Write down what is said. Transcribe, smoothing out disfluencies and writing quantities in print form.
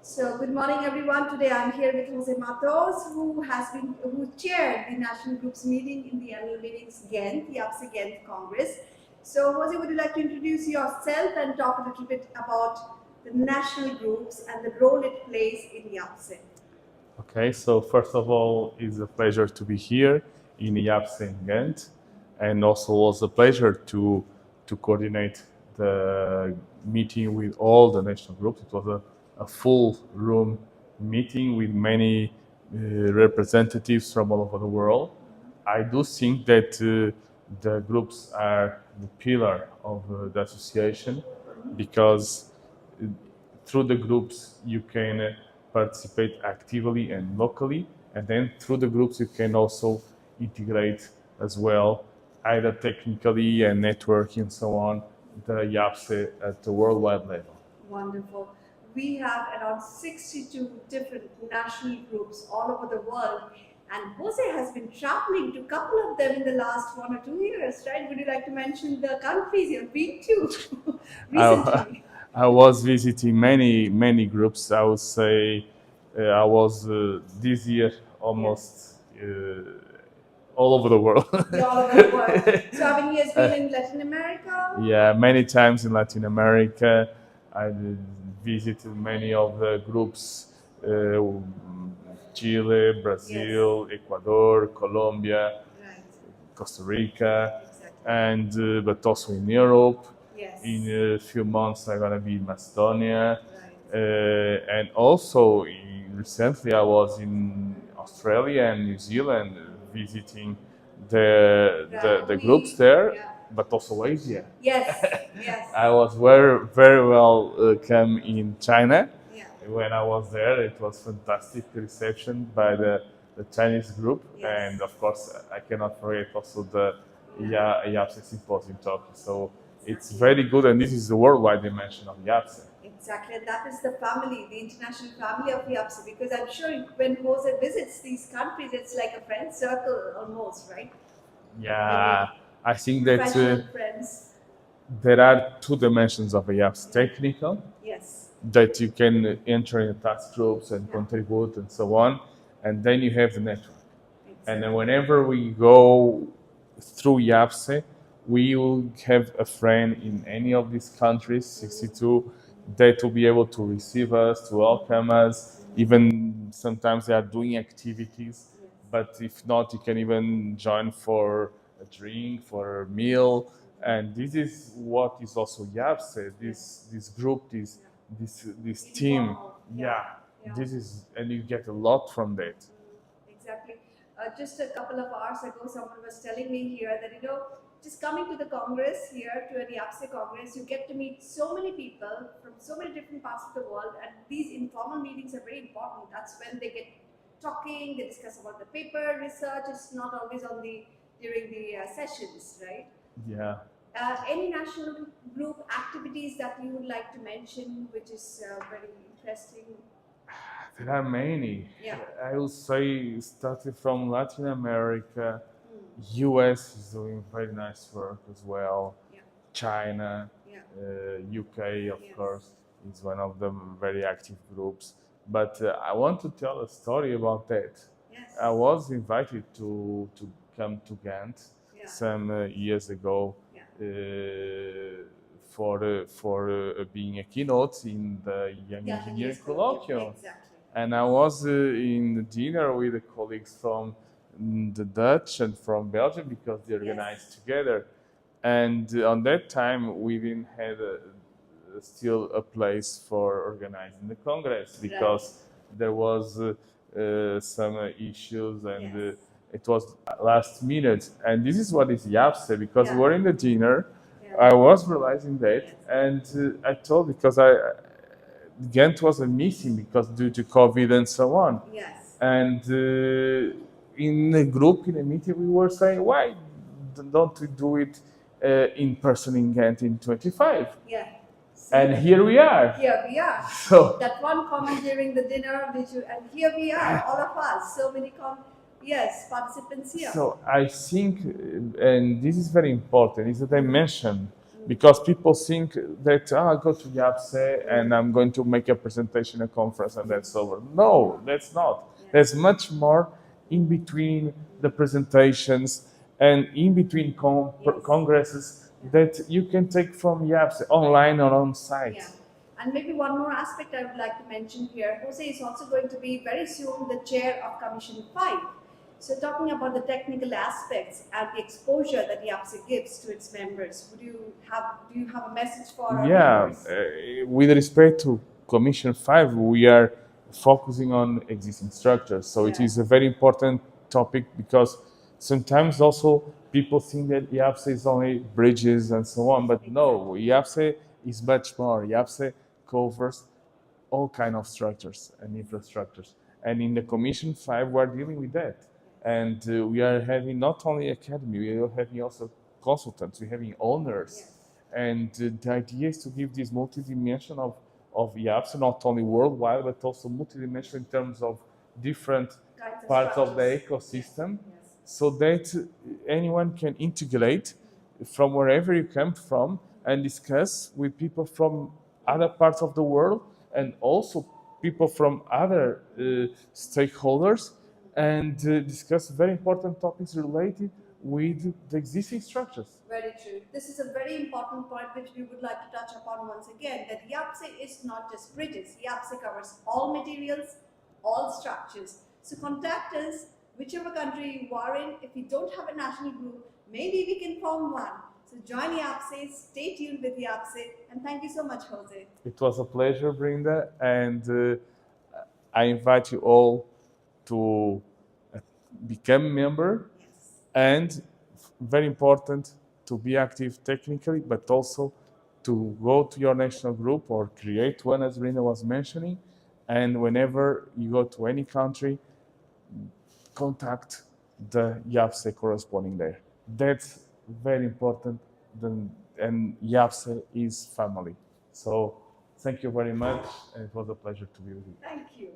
So good morning, everyone. Today I'm here with Jose Matos, who chaired the National Groups meeting in the annual meetings Ghent, the IABSE Ghent Congress. So Jose, would you like to introduce yourself and talk a little bit about the national groups and the role it plays in the IABSE? Okay, so first of all, it's a pleasure to be here in IABSE in Ghent, and also was a pleasure to coordinate the meeting with all the national groups. It was a full room meeting with many representatives from all over the world. I do think that the groups are the pillar of the association because through the groups you can participate actively and locally, and then through the groups you can also integrate as well, either technically and networking and so on, the IABSE at the worldwide level. Wonderful. We have around 62 different national groups all over the world, and Jose has been traveling to a couple of them in the last 1 or 2 years, right? Would you like to mention the countries you've been to recently? I was visiting many groups. I would say I was this year almost all over the world. All over the world. So, I mean, he has been in Latin America. Yeah, many times in Latin America. I visited many of the groups, Chile, Brazil, Ecuador, Colombia, Right. Costa Rica, Exactly. and but also in Europe. Yes. In a few months, I'm gonna be in Macedonia, Right. and also recently I was in Australia and New Zealand visiting the groups there, Yeah. but also Asia. Yes. Yes. I was very well come in China. Yeah. When I was there, it was fantastic reception by the Chinese group, Yes. and of course I cannot forget also the IABSE symposium Tokyo. So it's very good, and this is the worldwide dimension of IABSE. Exactly, and that is the family, the international family of IABSE, because I'm sure when Jose visits these countries, it's like a friend circle almost, right? Yeah, I think that Professional friends. there are two dimensions of IABSE: technical, Yes. that you can enter in task groups and contribute and so on, and then you have the network. And then whenever we go through IABSE, we will have a friend in any of these countries, 62, that will be able to receive us, to welcome us. Even sometimes they are doing activities, but if not, you can even join for a drink, for a meal. And this is what is also IABSE, this group, this team. Yeah, this is, and you get a lot from that. Exactly. Just a couple of hours ago, someone was telling me here that, just coming to the Congress here, to an IABSE Congress, you get to meet so many people from so many different parts of the world, and these informal meetings are very important. That's when they get talking, they discuss about the paper research. It's not always during the sessions, right? Yeah. Any national group activities that you would like to mention, which is very interesting? There are many. Yeah. I would say, starting from Latin America, US is doing very nice work as well. Yeah. China, Yeah. UK, of Yes. course, is one of the very active groups. But I want to tell a story about that. Yes. I was invited to come to Ghent some years ago for being a keynote in the Young Engineering Colloquium. Exactly. And I was in dinner with the colleagues from the Dutch and from Belgium because they organized together. And on that time, we didn't have still a place for organizing the Congress because there was some issues, and it was last minute. And this is what is IABSE, because we were in the dinner. I was realizing that, and I told, because Ghent was missing because due to COVID and so on. Yes. And in a group, in a meeting, we were saying, why don't we do it in person in Ghent in 25? Yeah. And here we are. Here we are. So that one comment during the dinner, and here we are, all of us, so many participants here. So I think, and this is very important, is the dimension Because people think that I go to IABSE and I'm going to make a presentation, a conference, and that's over. No, that's not. There's much more in between the presentations and in between congresses that you can take from IABSE online or on site. Yeah. And maybe one more aspect I would like to mention here. Jose is also going to be very soon the chair of Commission 5. So talking about the technical aspects and the exposure that IABSE gives to its members, do you have a message for our members? With respect to Commission 5, we are focusing on existing structures. So it is a very important topic because sometimes also people think that IABSE is only bridges and so on, but no, IABSE is much more. IABSE covers all kinds of structures and infrastructures. And in the Commission 5, we're dealing with that. And we are having not only academy, we are having also consultants, we're having owners. And the idea is to give this multi-dimension of IABSE, not only worldwide, but also multi-dimensional in terms of different parts of the ecosystem, so that anyone can integrate from wherever you come from and discuss with people from other parts of the world and also people from other stakeholders and discuss very important topics related with the existing structures. Very true. This is a very important point which we would like to touch upon once again, that IABSE is not just bridges. IABSE covers all materials, all structures. So contact us, whichever country you are in. If you don't have a national group, maybe we can form one. So join IABSE, stay tuned with IABSE, and thank you so much, Jose. It was a pleasure, Brinda, and I invite you all to become a member, and very important, to be active technically, but also to go to your national group or create one, as Brinda was mentioning, and whenever you go to any country, contact the IABSE corresponding there. That's very important, and IABSE is family. So thank you very much, and it was a pleasure to be with you. Thank you.